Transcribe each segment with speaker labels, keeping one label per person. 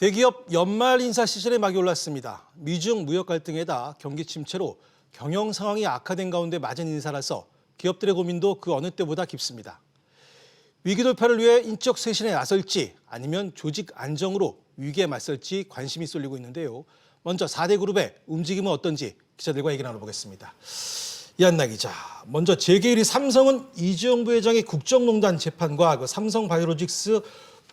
Speaker 1: 대기업 연말 인사 시즌에 막이 올랐습니다. 미중 무역 갈등에다 경기 침체로 경영 상황이 악화된 가운데 맞은 인사라서 기업들의 고민도 그 어느 때보다 깊습니다. 위기 돌파를 위해 인적 쇄신에 나설지 아니면 조직 안정으로 위기에 맞설지 관심이 쏠리고 있는데요. 먼저 4대 그룹의 움직임은 어떤지 기자들과 얘기 나눠보겠습니다. 이한나 기자, 먼저 재계 1위 삼성은 이재용 부회장의 국정농단 재판과 삼성바이오로직스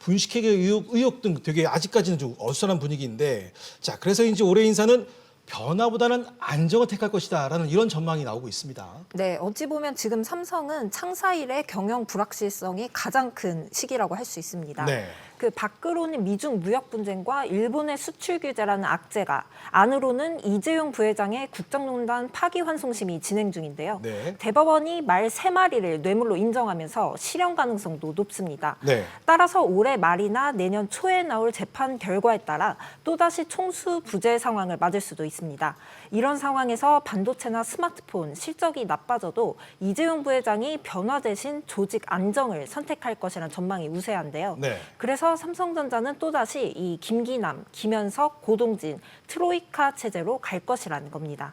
Speaker 1: 분식회계 의혹 등 되게 아직까지는 좀 어수선한 분위기인데, 자, 그래서인지 올해 인사는 변화보다는 안정을 택할 것이다라는 이런 전망이 나오고 있습니다.
Speaker 2: 네, 어찌 보면 지금 삼성은 창사 이래 경영 불확실성이 가장 큰 시기라고 할 수 있습니다.
Speaker 1: 네.
Speaker 2: 그 밖으로는 미중 무역 분쟁과 일본의 수출 규제라는 악재가, 안으로는 이재용 부회장의 국정농단 파기환송심이 진행 중인데요.
Speaker 1: 네.
Speaker 2: 대법원이 말 3마리를 뇌물로 인정하면서 실형 가능성도 높습니다.
Speaker 1: 네.
Speaker 2: 따라서 올해 말이나 내년 초에 나올 재판 결과에 따라 또다시 총수 부재 상황을 맞을 수도 있습니다. 이런 상황에서 반도체나 스마트폰 실적이 나빠져도 이재용 부회장이 변화 대신 조직 안정을 선택할 것이라는 전망이 우세한데요.
Speaker 1: 네.
Speaker 2: 그래서 삼성전자는 또다시 이 김기남, 김현석, 고동진, 트로이카 체제로 갈 것이라는 겁니다.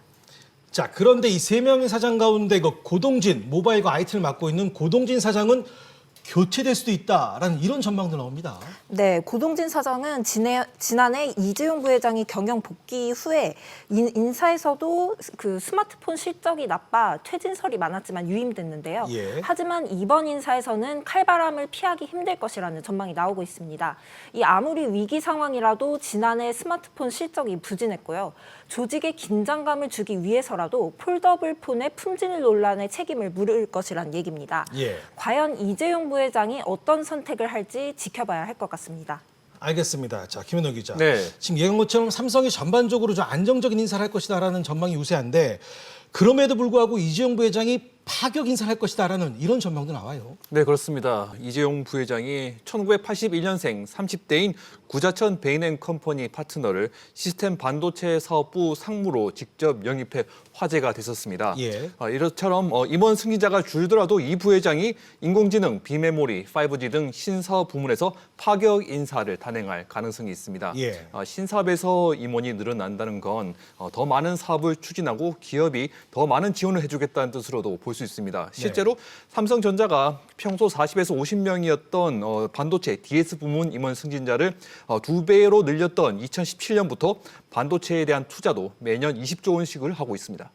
Speaker 1: 자, 그런데 이 3명의 사장 가운데 고동진, 모바일과 IT를 맡고 있는 고동진 사장은 교체될 수도 있다라는 이런 전망도 나옵니다.
Speaker 2: 네, 고동진 사장은 지난해 이재용 부회장이 경영 복귀 후에 인사에서도 그 스마트폰 실적이 나빠 퇴진설이 많았지만 유임됐는데요.
Speaker 1: 예.
Speaker 2: 하지만 이번 인사에서는 칼바람을 피하기 힘들 것이라는 전망이 나오고 있습니다. 이 아무리 위기 상황이라도 지난해 스마트폰 실적이 부진했고요. 조직에 긴장감을 주기 위해서라도 폴더블 폰의 품질 논란의 책임을 물을 것이란 얘기입니다.
Speaker 1: 예.
Speaker 2: 과연 이재용 부회장이 어떤 선택을 할지 지켜봐야 할 것 같습니다.
Speaker 1: 알겠습니다. 자, 김현우 기자.
Speaker 3: 네.
Speaker 1: 지금 얘기한 것처럼 삼성이 전반적으로 좀 안정적인 인사를 할 것이다라는 전망이 우세한데, 그럼에도 불구하고 이재용 부회장이 파격 인사를 할 것이다라는 이런 전망도 나와요.
Speaker 3: 네, 그렇습니다. 이재용 부회장이 1981년생 30대인 구자천 베인앤컴퍼니 파트너를 시스템 반도체 사업부 상무로 직접 영입해 화제가 됐었습니다.
Speaker 1: 예.
Speaker 3: 이처럼 임원 승진자가 줄더라도 이 부회장이 인공지능, 비메모리, 5G 등 신사업 부문에서 파격 인사를 단행할 가능성이 있습니다.
Speaker 1: 예.
Speaker 3: 신사업에서 임원이 늘어난다는 건 더 많은 사업을 추진하고 기업이 더 많은 지원을 해주겠다는 뜻으로도 볼 수 있습니다. 실제로 삼성전자가 평소 40에서 50명이었던 반도체 DS 부문 임원 승진자를 2배로 늘렸던 2017년부터 반도체에 대한 투자도 매년 20조 원씩을 하고 있습니다.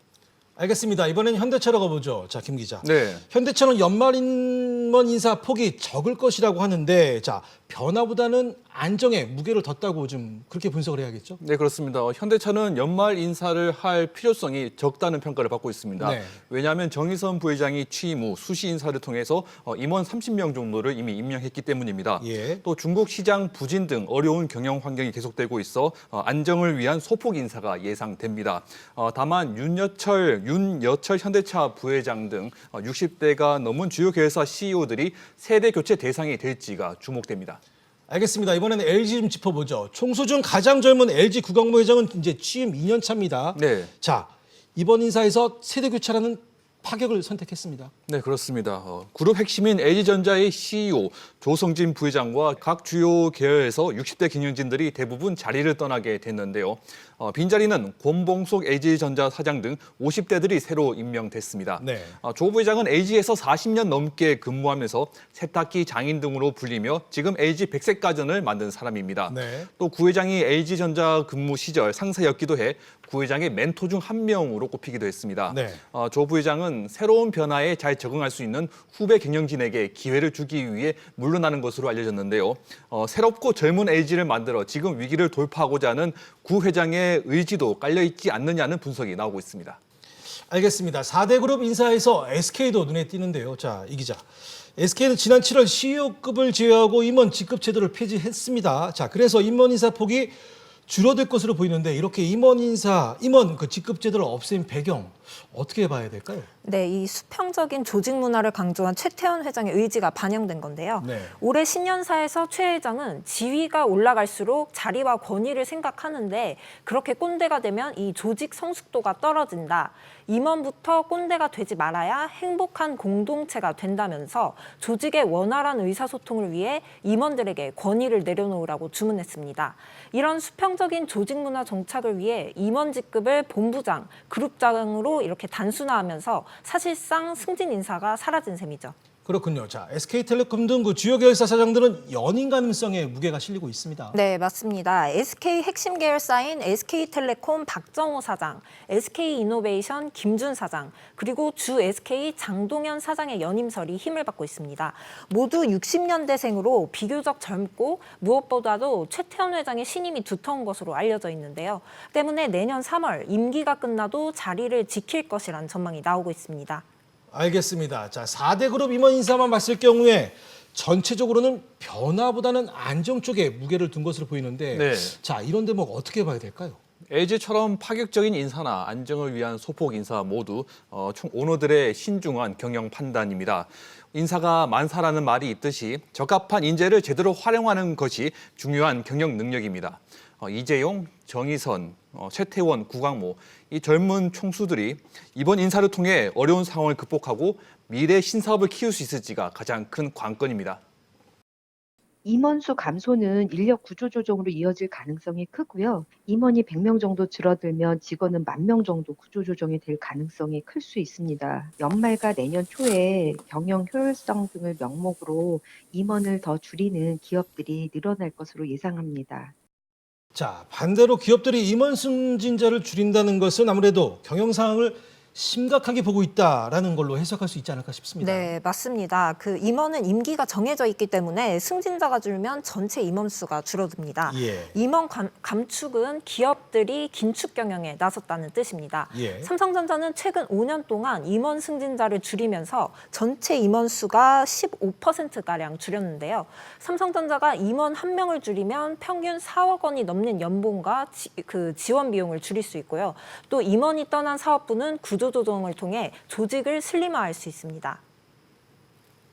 Speaker 1: 알겠습니다. 이번엔 현대차로 가보죠. 자, 김 기자.
Speaker 3: 네.
Speaker 1: 현대차는 연말 임원 인사 폭이 적을 것이라고 하는데, 자, 변화보다는 안정에 무게를 뒀다고 좀 그렇게 분석을 해야겠죠?
Speaker 3: 네, 그렇습니다. 현대차는 연말 인사를 할 필요성이 적다는 평가를 받고 있습니다.
Speaker 1: 네.
Speaker 3: 왜냐하면 정의선 부회장이 취임 후 수시 인사를 통해서 임원 30명 정도를 이미 임명했기 때문입니다.
Speaker 1: 예.
Speaker 3: 또 중국 시장 부진 등 어려운 경영 환경이 계속되고 있어 안정을 위한 소폭 인사가 예상됩니다. 다만 윤여철 현대차 부회장 등 60대가 넘은 주요 계열사 CEO들이 세대 교체 대상이 될지가 주목됩니다.
Speaker 1: 알겠습니다. 이번에는 LG 좀 짚어보죠. 총수 중 가장 젊은 LG 구광모 회장은 이제 취임 2년 차입니다.
Speaker 3: 네.
Speaker 1: 자, 이번 인사에서 세대 교체라는 파격을 선택했습니다.
Speaker 3: 네, 그렇습니다. 그룹 핵심인 LG전자의 CEO 조성진 부회장과 각 주요 계열에서 60대 경영진들이 대부분 자리를 떠나게 됐는데요. 빈자리는 권봉속 LG전자 사장 등 50대들이 새로 임명됐습니다.
Speaker 1: 네.
Speaker 3: 조 부회장은 LG에서 40년 넘게 근무하면서 세탁기 장인 등으로 불리며 지금 LG 백색가전을 만든 사람입니다.
Speaker 1: 네.
Speaker 3: 또 구 회장이 LG전자 근무 시절 상사였기도 해 구 회장의 멘토 중 한 명으로 꼽히기도 했습니다.
Speaker 1: 네.
Speaker 3: 조 부회장은 새로운 변화에 잘 적응할 수 있는 후배 경영진에게 기회를 주기 위해 물러나는 것으로 알려졌는데요. 새롭고 젊은 LG를 만들어 지금 위기를 돌파하고자 하는 구 회장의 의지도 깔려있지 않느냐는 분석이 나오고 있습니다.
Speaker 1: 알겠습니다. 4대 그룹 인사에서 SK도 눈에 띄는데요. 자, 이 기자. SK는 지난 7월 CEO급을 제외하고 임원 직급 제도를 폐지했습니다. 자, 그래서 임원 인사 폭이 줄어들 것으로 보이는데, 이렇게 임원 그 직급 제도를 없앤 배경 어떻게 봐야 될까요?
Speaker 2: 네, 이 수평적인 조직 문화를 강조한 최태원 회장의 의지가 반영된 건데요.
Speaker 1: 네.
Speaker 2: 올해 신년사에서 최 회장은 지위가 올라갈수록 자리와 권위를 생각하는데 그렇게 꼰대가 되면 이 조직 성숙도가 떨어진다. 임원부터 꼰대가 되지 말아야 행복한 공동체가 된다면서 조직의 원활한 의사소통을 위해 임원들에게 권위를 내려놓으라고 주문했습니다. 이런 수평적인 조직 문화 정착을 위해 임원 직급을 본부장, 그룹장으로 이렇게 단순화하면서 사실상 승진 인사가 사라진 셈이죠.
Speaker 1: 그렇군요. 자, SK텔레콤 등 그 주요 계열사 사장들은 연임 가능성에 무게가 실리고 있습니다.
Speaker 2: 네, 맞습니다. SK 핵심 계열사인 SK텔레콤 박정호 사장, SK이노베이션 김준 사장, 그리고 주 SK 장동현 사장의 연임설이 힘을 받고 있습니다. 모두 60년대생으로 비교적 젊고 무엇보다도 최태원 회장의 신임이 두터운 것으로 알려져 있는데요. 때문에 내년 3월 임기가 끝나도 자리를 지킬 것이란 전망이 나오고 있습니다.
Speaker 1: 알겠습니다. 자, 4대 그룹 임원 인사만 봤을 경우에 전체적으로는 변화보다는 안정 쪽에 무게를 둔 것으로 보이는데
Speaker 3: 네.
Speaker 1: 자, 이런 대목 어떻게 봐야 될까요?
Speaker 3: LG처럼 파격적인 인사나 안정을 위한 소폭 인사 모두 오너들의 신중한 경영 판단입니다. 인사가 만사라는 말이 있듯이 적합한 인재를 제대로 활용하는 것이 중요한 경영 능력입니다. 이재용, 정의선, 최태원, 구광모 이 젊은 총수들이 이번 인사를 통해 어려운 상황을 극복하고 미래 신사업을 키울 수 있을지가 가장 큰 관건입니다.
Speaker 4: 임원수 감소는 인력 구조 조정으로 이어질 가능성이 크고요. 임원이 100명 정도 줄어들면 직원은 10,000명 정도 구조 조정이 될 가능성이 클 수 있습니다. 연말과 내년 초에 경영 효율성 등을 명목으로 임원을 더 줄이는 기업들이 늘어날 것으로 예상합니다.
Speaker 1: 자, 반대로 기업들이 임원 승진자를 줄인다는 것은 아무래도 경영 상황을 심각하게 보고 있다라는 걸로 해석할 수 있지 않을까 싶습니다.
Speaker 2: 네, 맞습니다. 그 임원은 임기가 정해져 있기 때문에 승진자가 줄면 전체 임원 수가 줄어듭니다.
Speaker 1: 예.
Speaker 2: 임원 감축은 기업들이 긴축 경영에 나섰다는 뜻입니다.
Speaker 1: 예.
Speaker 2: 삼성전자는 최근 5년 동안 임원 승진자를 줄이면서 전체 임원 수가 15%가량 줄였는데요. 삼성전자가 임원 1명을 줄이면 평균 4억 원이 넘는 연봉과 지원 비용을 줄일 수 있고요. 또 임원이 떠난 사업부는 구조조정을 통해 조직을 슬림화할 수 있습니다.